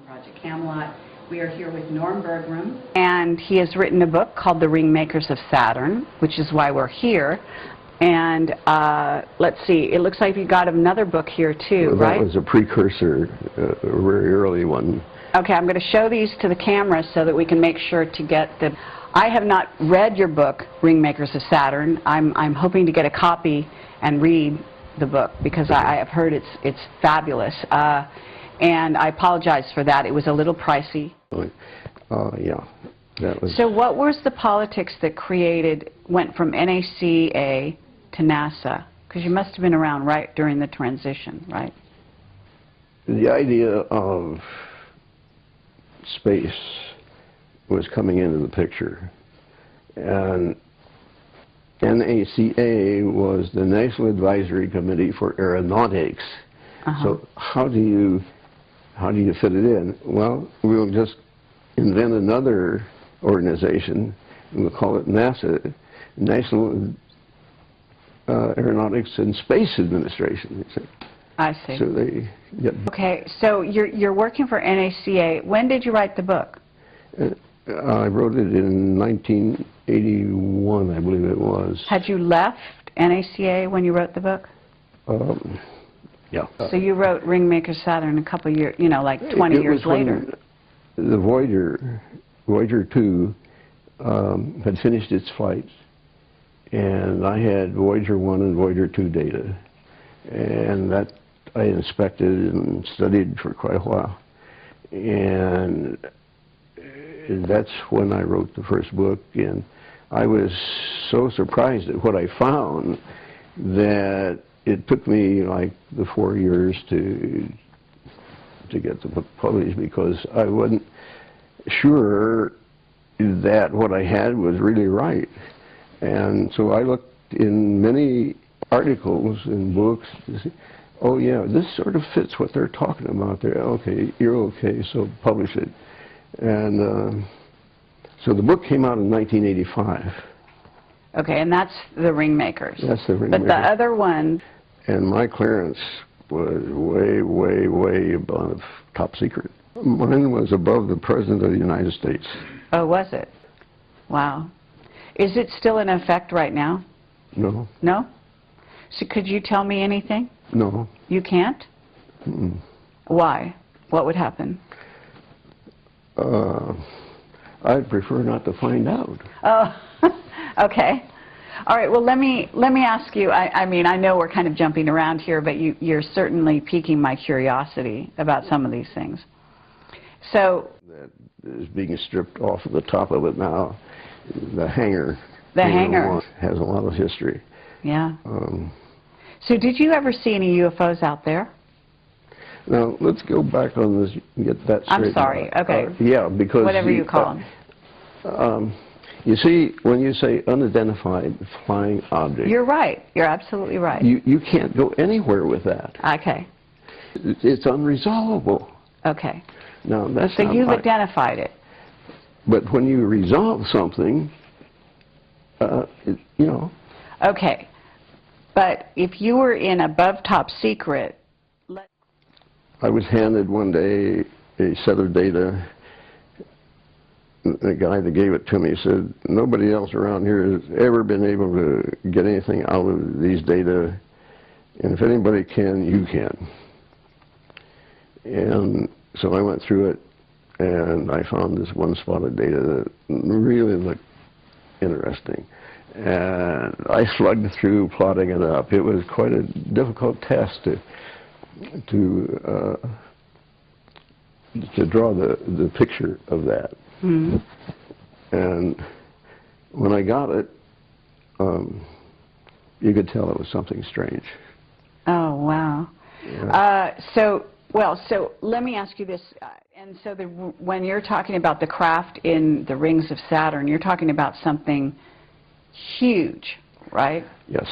Project Camelot. We are here with Norm Bergrun, and he has written a book called The Ring Makers of Saturn, which is why we're here. And let's see, it looks like you got another book here too, well, right? That was a precursor, a very early one. Okay, I'm going to show these to the camera so that we can make sure to get the... I have not read your book, Ring Makers of Saturn. I'm hoping to get a copy and read the book because I have heard it's fabulous. And I apologize for that. It was a little pricey. Yeah. That was... So what was the politics that went from NACA to NASA? Because you must have been around right during the transition, right? The idea of space was coming into the picture. And NACA was the National Advisory Committee for Aeronautics. So how do you fit it in? Well, we'll just invent another organization, and we'll call it NASA, National Aeronautics and Space Administration. I see. So they get... Okay, so you're working for NACA. When did you write the book? I wrote it in 1981, I believe it was. Had you left NACA when you wrote the book? Yeah. So you wrote Ring Makers of Saturn a couple years, you know, like 20 years later. The Voyager 2 had finished its flights, and I had Voyager 1 and Voyager 2 data, and that I inspected and studied for quite a while, and that's when I wrote the first book. And I was so surprised at what I found that it took me like the 4 years to get the book published, because I wasn't sure that what I had was really right. And so I looked in many articles and books to see, oh yeah, this sort of fits what they're talking about there. Okay, you're okay, so publish it. And so the book came out in 1985. Okay, and that's the Ring Makers. That's the Ring Makers. But the other one... And my clearance was way, way, way above top secret. Mine was above the President of the United States. Oh, was it? Wow. Is it still in effect right now? No. No? So could you tell me anything? No. You can't? Mm-mm. Why? What would happen? I'd prefer not to find out. Oh, okay. All right, well, let me ask you, I mean, I know we're kind of jumping around here, but you're certainly piquing my curiosity about some of these things. So... That is being stripped off of the top of it now. The hangar. The hangar. Has a lot of history. Yeah. So did you ever see any UFOs out there? Now, let's go back on this and get that straight. I'm sorry, okay. Yeah, because... Whatever you call them. You see, when you say unidentified flying object... You're right. You're absolutely right. You can't go anywhere with that. Okay. It's unresolvable. Okay. Now, that's so you've identified it. But when you resolve something, you know... Okay. But if you were in above top secret... I was handed one day a set of data. The guy that gave it to me said, nobody else around here has ever been able to get anything out of these data, and if anybody can, you can. And so I went through it, and I found this one spot of data that really looked interesting. And I slugged through plotting it up. It was quite a difficult task to draw the picture of that. Mm-hmm. And when I got it, you could tell it was something strange. Oh, wow. Yeah. So let me ask you this. And so when you're talking about the craft in the rings of Saturn, you're talking about something huge, right? Yes.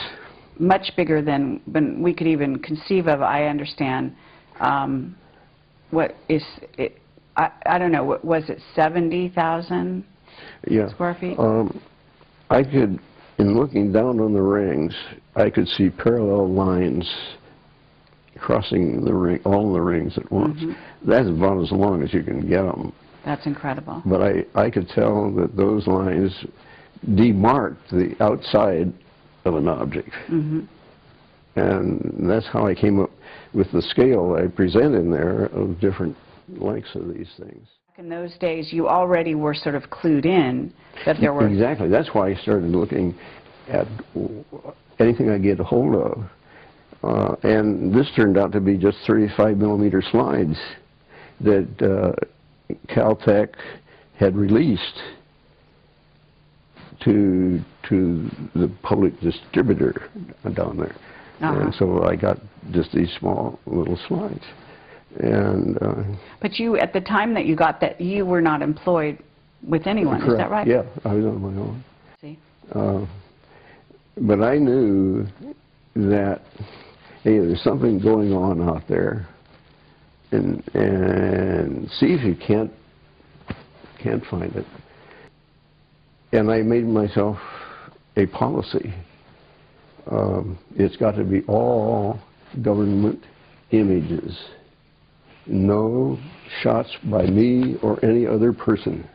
Much bigger than we could even conceive of, I understand. What is it? I don't know, what was it, 70,000 square feet? I could, in looking down on the rings, I could see parallel lines crossing the ring, all the rings at once. That's about as long as you can get them. That's incredible. But I could tell that those lines demarked the outside of an object. And that's how I came up with the scale I present in there of different lengths of these things. In those days, you already were sort of clued in that there were... Exactly. That's why I started looking at anything I get a hold of. And this turned out to be just 35 millimeter slides that Caltech had released to the public distributor down there. And so I got just these small little slides. And but you, at the time that you got that, you were not employed with anyone, correct. Is that right? Yeah, I was on my own. See? But I knew that, hey, there's something going on out there, and see if you can't find it. And I made myself a policy. It's got to be all government images. No shots by me or any other person.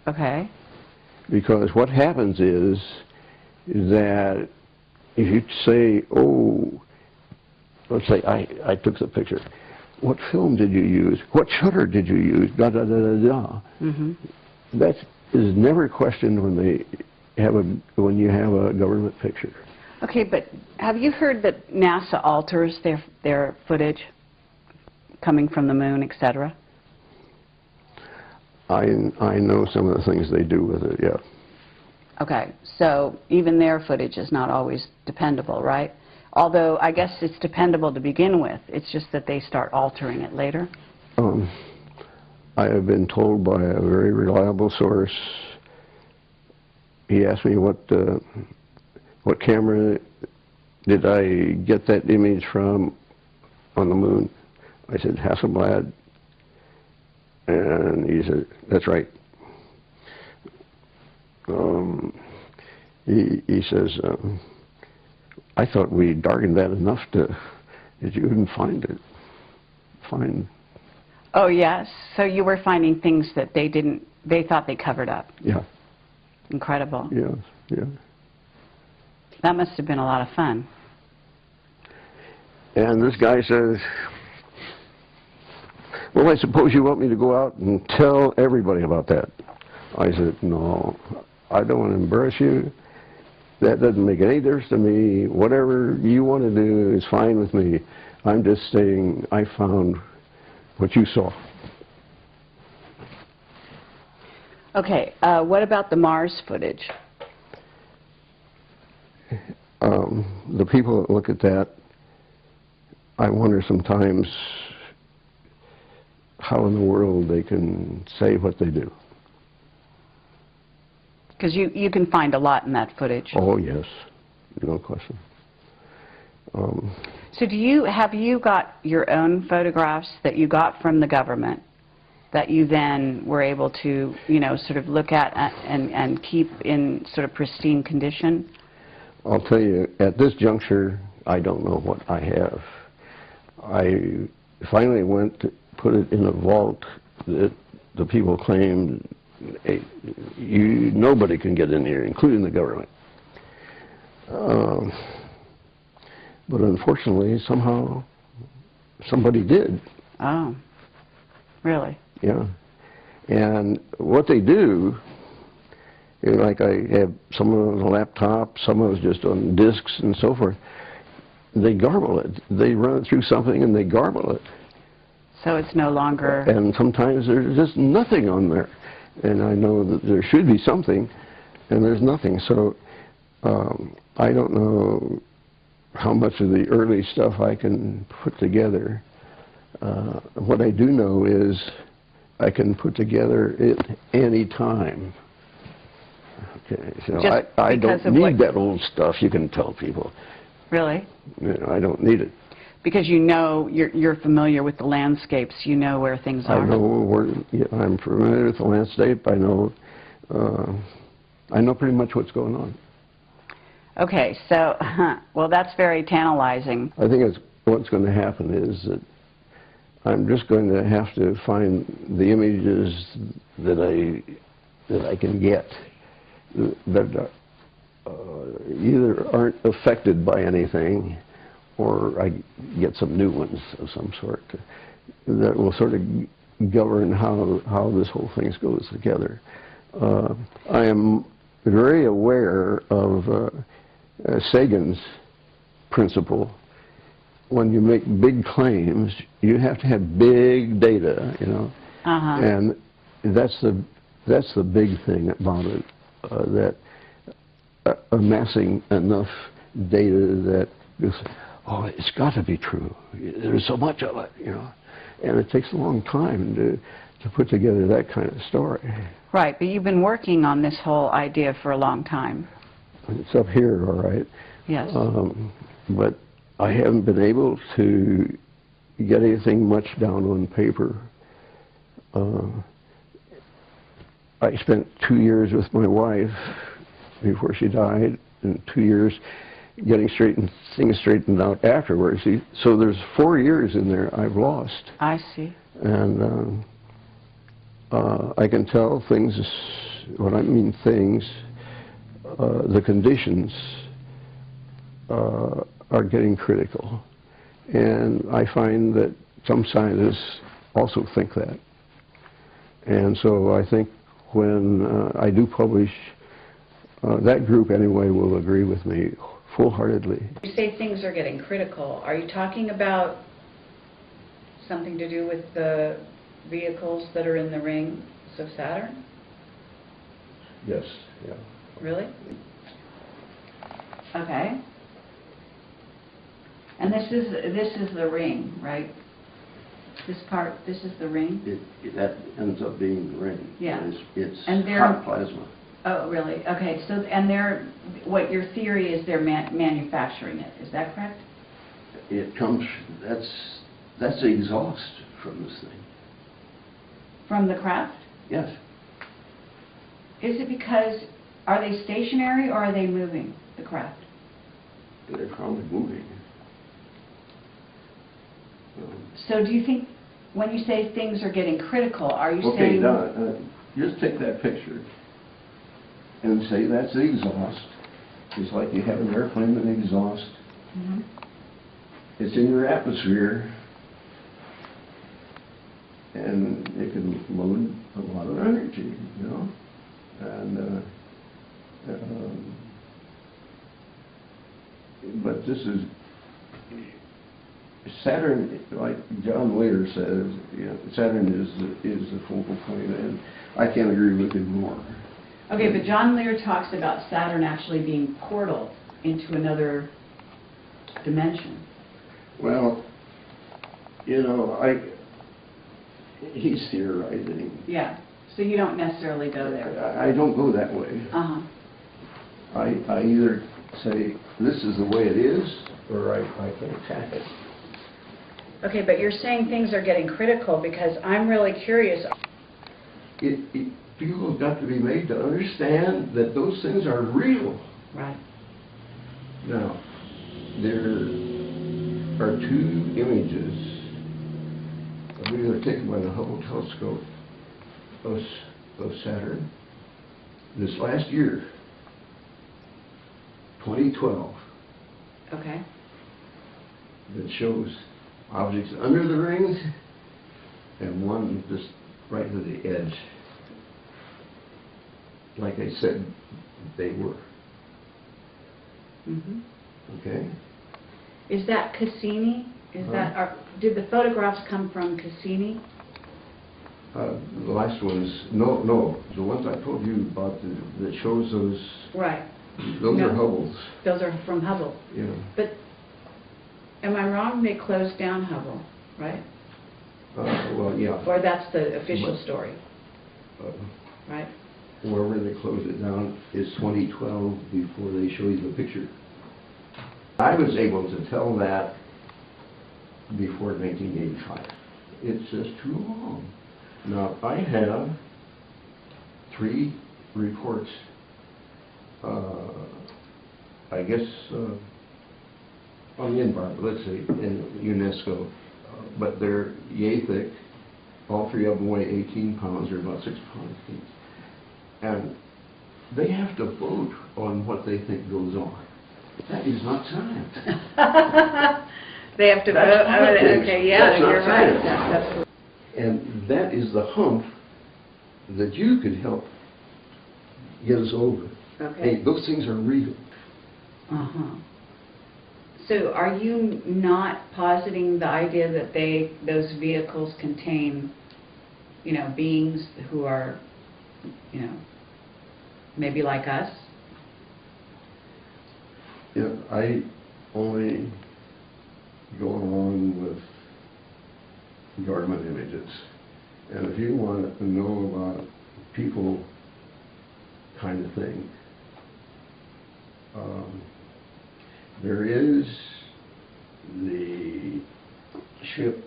Okay. Because what happens is that if you say, oh, let's say I took the picture. What film did you use? What shutter did you use? Da da da da da. That is never questioned when you have a government picture. Okay, but have you heard that NASA alters their footage coming from the moon, etc.? I know some of the things they do with it, yeah. Okay, so even their footage is not always dependable, right? Although I guess it's dependable to begin with. It's just that they start altering it later. I have been told by a very reliable source. He asked me what camera did I get that image from on the moon. I said, Hasselblad. And he said, that's right. He says, I thought we darkened that enough that you couldn't find it. Oh, yes. So you were finding things that they thought they covered up. Yeah. Incredible. Yeah, yeah. That must have been a lot of fun. And this guy says, well, I suppose you want me to go out and tell everybody about that. I said, no, I don't want to embarrass you. That doesn't make any difference to me. Whatever you want to do is fine with me. I'm just saying I found what you saw. Okay, what about the Mars footage? The people that look at that, I wonder sometimes how in the world they can say what they do. Because you can find a lot in that footage. Oh, yes. No question. So have you got your own photographs that you got from the government that you then were able to, sort of look at and keep in sort of pristine condition? I'll tell you, at this juncture, I don't know what I have. I finally went to put it in a vault that the people claimed nobody can get in here, including the government. But unfortunately, somehow, somebody did. Oh, really? Yeah. And what they do, like I have some of it on a laptop, some of it's just on discs and so forth, they garble it. They run it through something and they garble it. So it's no longer... And sometimes there's just nothing on there. And I know that there should be something, and there's nothing. So I don't know how much of the early stuff I can put together. What I do know is I can put together it any time. Okay, so I don't need that old stuff, you can tell people. Really? I don't need it. Because you're familiar with the landscapes, you know where things are. I know where, I'm familiar with the landscape. I know pretty much what's going on. Okay, so, well, that's very tantalizing. I think it's what's going to happen is that I'm just going to have to find the images that I can get that either aren't affected by anything, or I get some new ones of some sort that will sort of govern how this whole thing goes together. I am very aware of Sagan's principle. When you make big claims, you have to have big data, you know, and that's the big thing about it, that amassing enough data that goes, oh, it's got to be true. There's so much of it, you know, and it takes a long time to put together that kind of story. Right, but you've been working on this whole idea for a long time. It's up here, all right. Yes. But I haven't been able to get anything much down on paper. I spent 2 years with my wife before she died, and 2 years getting things straightened out afterwards. So there's 4 years in there I've lost. I see. And I can tell things, when I mean things, the conditions are getting critical. And I find that some scientists also think that. And so I think when I do publish, that group anyway will agree with me full-heartedly. You say things are getting critical. Are you talking about something to do with the vehicles that are in the rings of Saturn? Yes, yeah. Really? Okay. And this is the ring, right? This part, this is the ring? That ends up being the ring. Yeah. It's and hot plasma. Oh, really? Okay. So, and what your theory is, they're manufacturing it. Is that correct? It comes. That's the exhaust from this thing. From the craft? Yes. Is it because, are they stationary or are they moving, the craft? They're probably moving. So do you think, when you say things are getting critical, are you saying... Okay, just take that picture and say that's the exhaust. It's like you have an airplane with an exhaust. Mm-hmm. It's in your atmosphere, and it can load a lot of energy, you know. And but this is Saturn, like John Lear says, you know, Saturn is the focal point, and I can't agree with him more. Okay, but John Lear talks about Saturn actually being portal into another dimension. Well, you know, he's theorizing. Yeah, so you don't necessarily go there. I don't go that way. Uh-huh. I either say, this is the way it is, or I can attack it. Okay, but you're saying things are getting critical because I'm really curious. People have got to be made to understand that those things are real. Right. Now, there are 2 images, I believe they're taken by the Hubble telescope, of Saturn this last year, 2012. Okay. That shows objects under the rings and one just right to the edge. Like I said, they were. Mm-hmm. Okay? Is that Cassini? Did the photographs come from Cassini? The last ones, no. The ones I told you about that shows those. Right. Those are Hubble's. Those are from Hubble. Yeah. But am I wrong? They closed down Hubble, right? Well, yeah. Or that's the official story, right? Wherever they closed it down is 2012 before they show you the picture. I was able to tell that before 1985. It's just too long. Now, I have 3 reports. I guess on the environment, let's say, in UNESCO, but they're yay thick. All three of them weigh 18 pounds, or about 6 pounds each. And they have to vote on what they think goes on. That is not science. They have to vote. That's politics. Okay, yeah, That's not you're right. science. And that is the hump that you could help get us over. Okay. Hey, those things are real. Uh-huh. So are you not positing the idea that those vehicles contain, beings who are, maybe like us? Yeah, I only go along with government images. And if you want to know about people kind of thing, there is the ship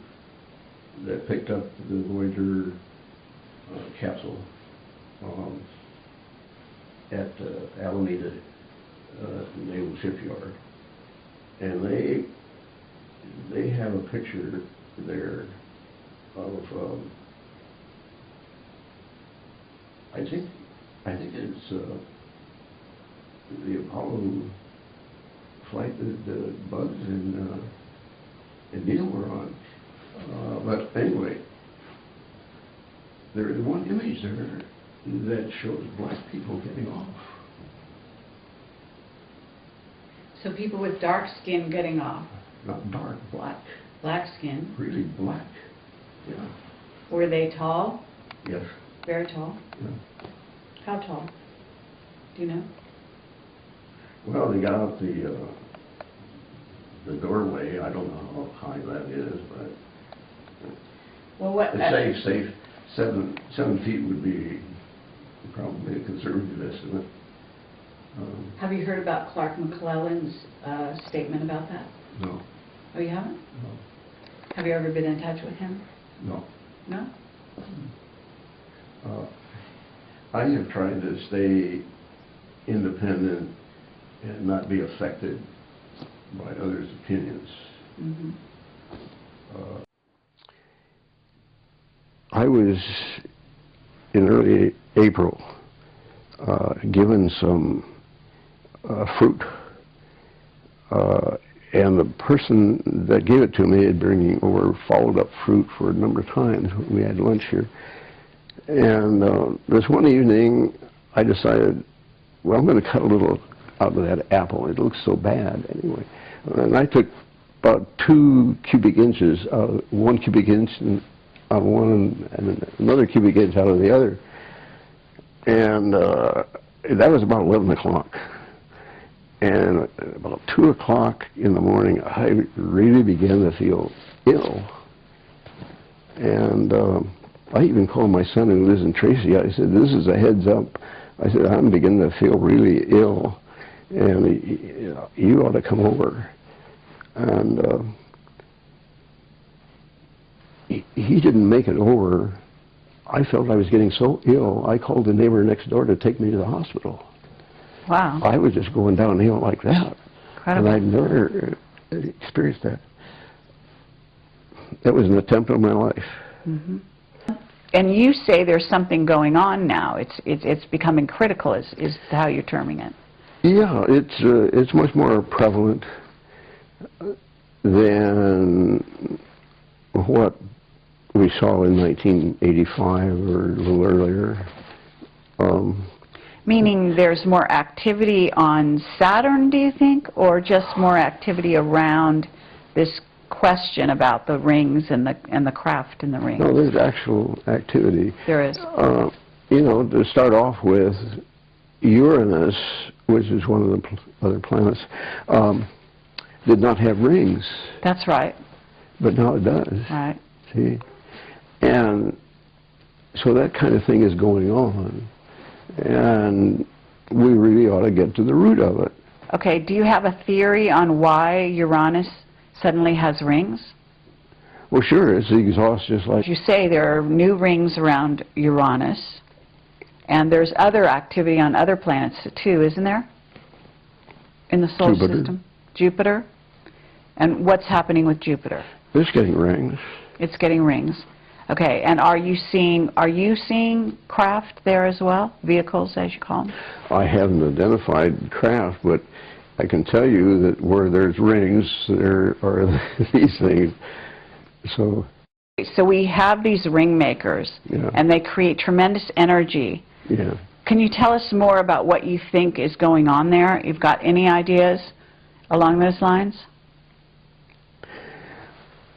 that picked up the Voyager capsule at Alameda Naval Shipyard, and they have a picture there of I think it's the Apollo flight that Buzz and Neil were on. But anyway, there is one image there that shows black people getting off. So people with dark skin getting off. Not dark, black. Black skin. Really black. Yeah. Were they tall? Yes. Very tall? Yeah. How tall? Do you know? Well, they got out the doorway. I don't know how high that is, but Well, what? safe 7 feet would be probably a conservative estimate. Have you heard about Clark McClellan's statement about that? No. Oh, you haven't? No. Have you ever been in touch with him? No. No? I have tried to stay independent and not be affected by others' opinions. Mm-hmm. I was, in early April, given some fruit, and the person that gave it to me had bringing over followed up fruit for a number of times when we had lunch here. And this one evening, I decided, well, I'm going to cut a little out of that apple. It looks so bad anyway. And I took about 2 cubic inches, 1 cubic inch out of one and another cubic inch out of the other. And that was about 11 o'clock. And about 2 o'clock in the morning, I really began to feel ill. And I even called my son who lives in Tracy. I said, this is a heads up. I said, I'm beginning to feel really ill, and you ought to come over. And he didn't make it over. I felt I was getting so ill, I called the neighbor next door to take me to the hospital. Wow. I was just going downhill like that. Incredible. And I'd never experienced that. That was an attempt on my life. Mm-hmm. And you say there's something going on now. It's becoming critical, is how you're terming it. Yeah, it's much more prevalent than what we saw in 1985 or a little earlier. Meaning there's more activity on Saturn, do you think, or just more activity around this question about the rings and the craft in the rings? No, there's actual activity. There is. You know, to start off with, Uranus, which is one of the other planets, did not have rings. That's right. But now it does. Right. See? And so that kind of thing is going on. And we really ought to get to the root of it. Okay, do you have a theory on why Uranus suddenly has rings? Well, sure, it's the exhaust just like... You say there are new rings around Uranus, and there's other activity on other planets too, isn't there? In the solar Jupiter. system? Jupiter? And what's happening with Jupiter? It's getting rings. It's getting rings. Okay, and are you seeing craft there as well? Vehicles, as you call them? I haven't identified craft, but I can tell you that where there's rings, there are these things. So we have these ring makers, yeah. and they create tremendous energy. Yeah. Can you tell us more about what you think is going on there? You've got any ideas along those lines?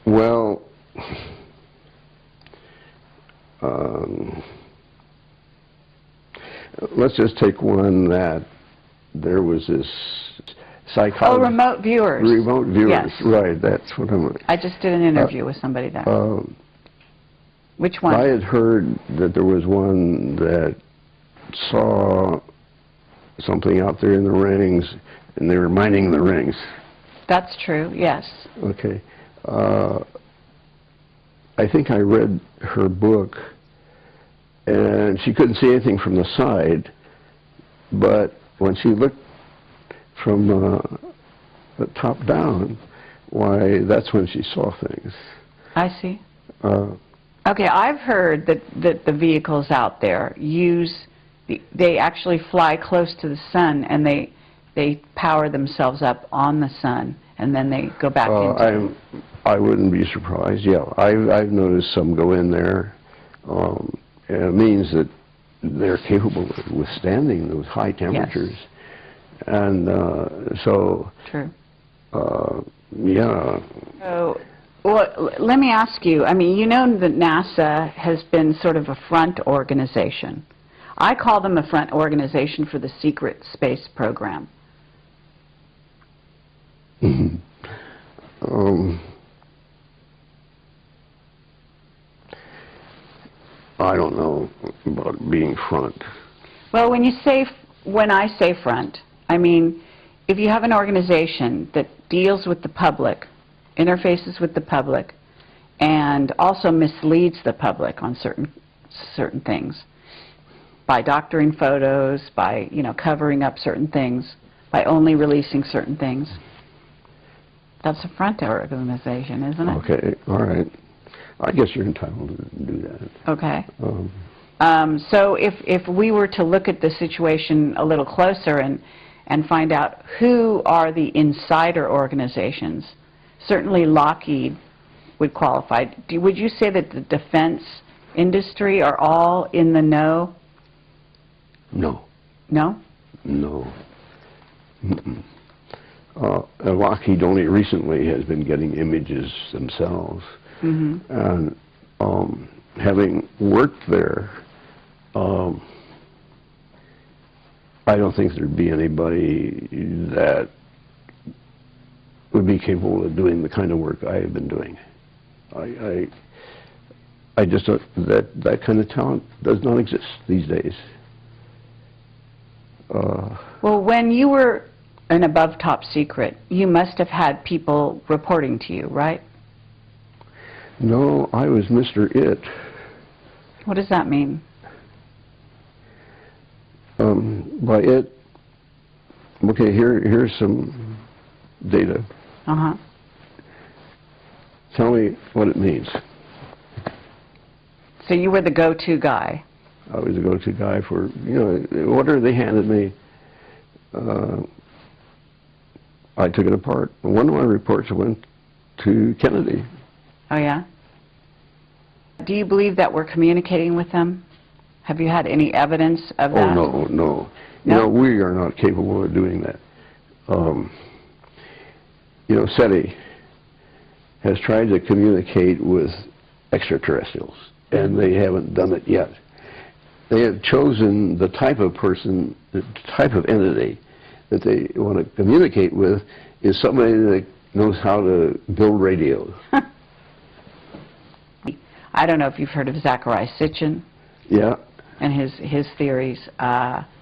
Well, let's just take one that there was this psychology. Oh, remote viewers. Remote viewers, yes. Right, that's what I'm... I just did an interview with somebody there. Which one? I had heard that there was one that saw something out there in the rings, and they were mining the rings. That's true, yes. Okay. I think I read her book, and she couldn't see anything from the side, but when she looked from the top down, why, that's when she saw things. I see. Okay, I've heard that the vehicles out there they actually fly close to the sun, and they power themselves up on the sun, and then they go back into I wouldn't be surprised. Yeah, I've noticed some go in there. And it means that they're capable of withstanding those high temperatures. Yes. And so, true. Yeah. So, well, let me ask you, I mean, you know that NASA has been sort of a front organization. I call them a front organization for the secret space program. I don't know about being front. Well, when I say front, I mean, if you have an organization that deals with the public, interfaces with the public, and also misleads the public on certain things, by doctoring photos, by, you know, covering up certain things, by only releasing certain things, that's a front organization, isn't it? Okay, all right. I guess you're entitled to do that. Okay. So if we were to look at the situation a little closer and find out who are the insider organizations, certainly Lockheed would qualify. Would you say that the defense industry are all in the know? No. No? No. Lockheed only recently has been getting images themselves. Mm-hmm. And having worked there, I don't think there'd be anybody that would be capable of doing the kind of work I have been doing. I just don't, that kind of talent does not exist these days. Well, when you were an above top secret, you must have had people reporting to you, right? No, I was Mr. It. What does that mean? By it, okay, here's some data. Uh-huh. Tell me what it means. So you were the go-to guy. I was the go-to guy for, you know, whatever they handed me, I took it apart. One of my reports went to Kennedy. Oh, yeah? Do you believe that we're communicating with them? Have you had any evidence of that? Oh, no. No? You know, we are not capable of doing that. You know, SETI has tried to communicate with extraterrestrials, and they haven't done it yet. They have chosen the type of person, the type of entity that they want to communicate with is somebody that knows how to build radios. I don't know if you've heard of Zecharia Sitchin. Yeah. And his theories.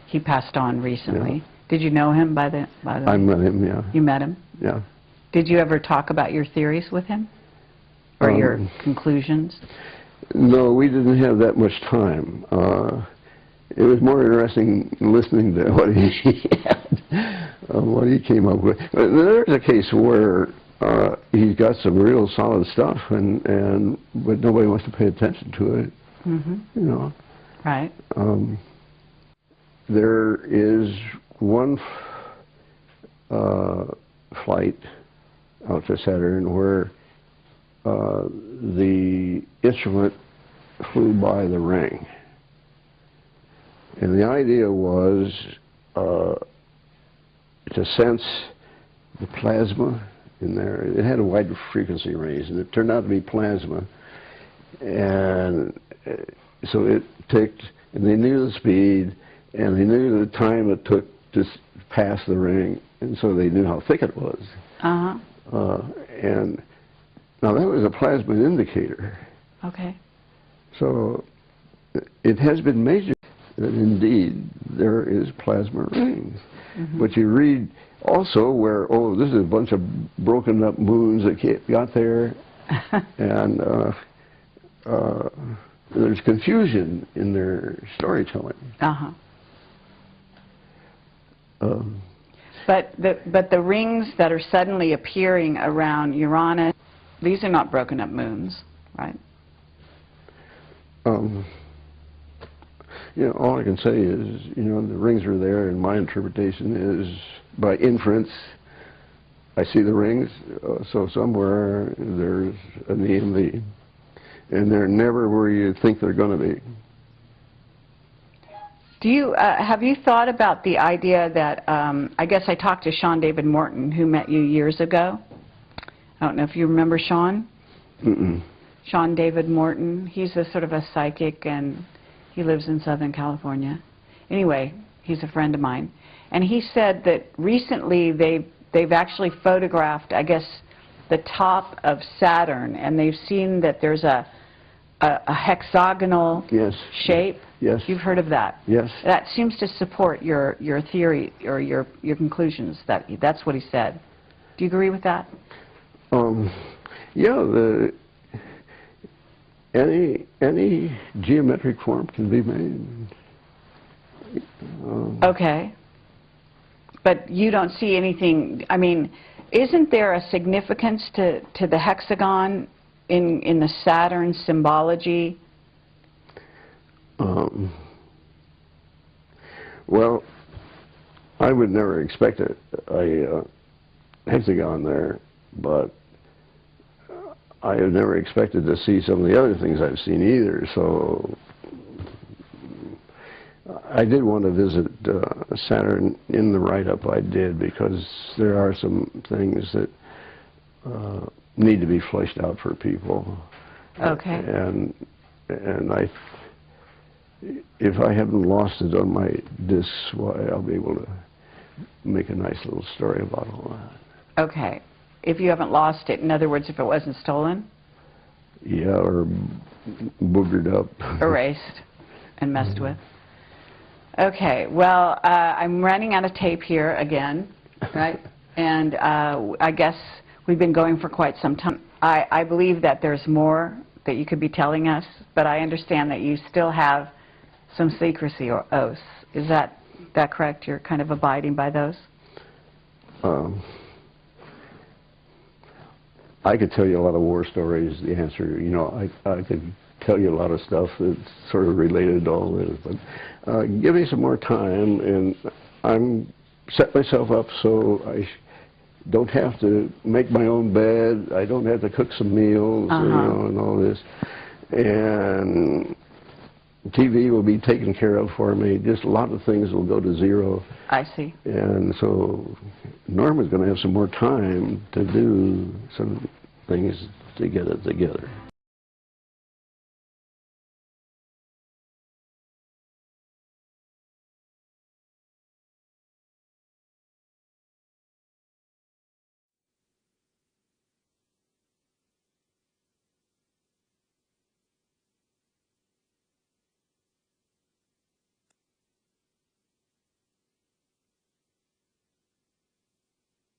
He passed on recently. Yeah. Did you know him by the I met him, yeah. You met him? Yeah. Did you ever talk about your theories with him? Or your conclusions? No, we didn't have that much time. It was more interesting listening to what he had, what he came up with. But there's a case where he's got some real solid stuff, but nobody wants to pay attention to it. Mm-hmm. You know. Right. There is one flight out to Saturn where the instrument flew by the ring. And the idea was to sense the plasma in there. It had a wide frequency range, and it turned out to be plasma. And so it ticked, and they knew the speed, and they knew the time it took to pass the ring, and so they knew how thick it was. Uh-huh. And now that was a plasma indicator. Okay. So it has been measured that indeed there is plasma rings. Mm-hmm. But you read also where, oh, this is a bunch of broken up moons that got there, and there's confusion in their storytelling. Uh-huh. But the rings that are suddenly appearing around Uranus, these are not broken up moons, right? You know, all I can say is, you know, the rings are there, and my interpretation is, by inference, I see the rings, so somewhere there's an EMV. And they're never where you think they're going to be. Do you, have you thought about the idea that, I guess I talked to Sean David Morton, who met you years ago. I don't know if you remember Sean? Mm-mm. Sean David Morton. He's a sort of a psychic, and he lives in Southern California. Anyway, he's a friend of mine. And he said that recently they've actually photographed, I guess, the top of Saturn, and they've seen that there's a hexagonal Yes. shape. Yes. You've heard of that? Yes. That seems to support your theory or your conclusions. That's what he said. Do you agree with that? Yeah. Any geometric form can be made. Okay. But you don't see anything. I mean, isn't there a significance to the hexagon in the Saturn symbology? Well, I would never expect a hexagon there, but I have never expected to see some of the other things I've seen either. So I did want to visit Saturn in the write-up I did, because there are some things that need to be fleshed out for people. Okay. And if I haven't lost it on my discs, why, I'll be able to make a nice little story about all that. Okay. If you haven't lost it, in other words, if it wasn't stolen? Yeah, or boogered up. Erased and messed with. Okay, well, I'm running out of tape here again, right? And I guess we've been going for quite some time. I believe that there's more that you could be telling us, but I understand that you still have some secrecy or oaths. Is that correct? You're kind of abiding by those? I could tell you a lot of war stories. The answer, you know, I could tell you a lot of stuff that's sort of related to all this, but give me some more time, and I'm set myself up so I don't have to make my own bed. I don't have to cook some meals, you know, and all this. And TV will be taken care of for me. Just a lot of things will go to zero. I see. And so Norman's going to have some more time to do some things to get it together.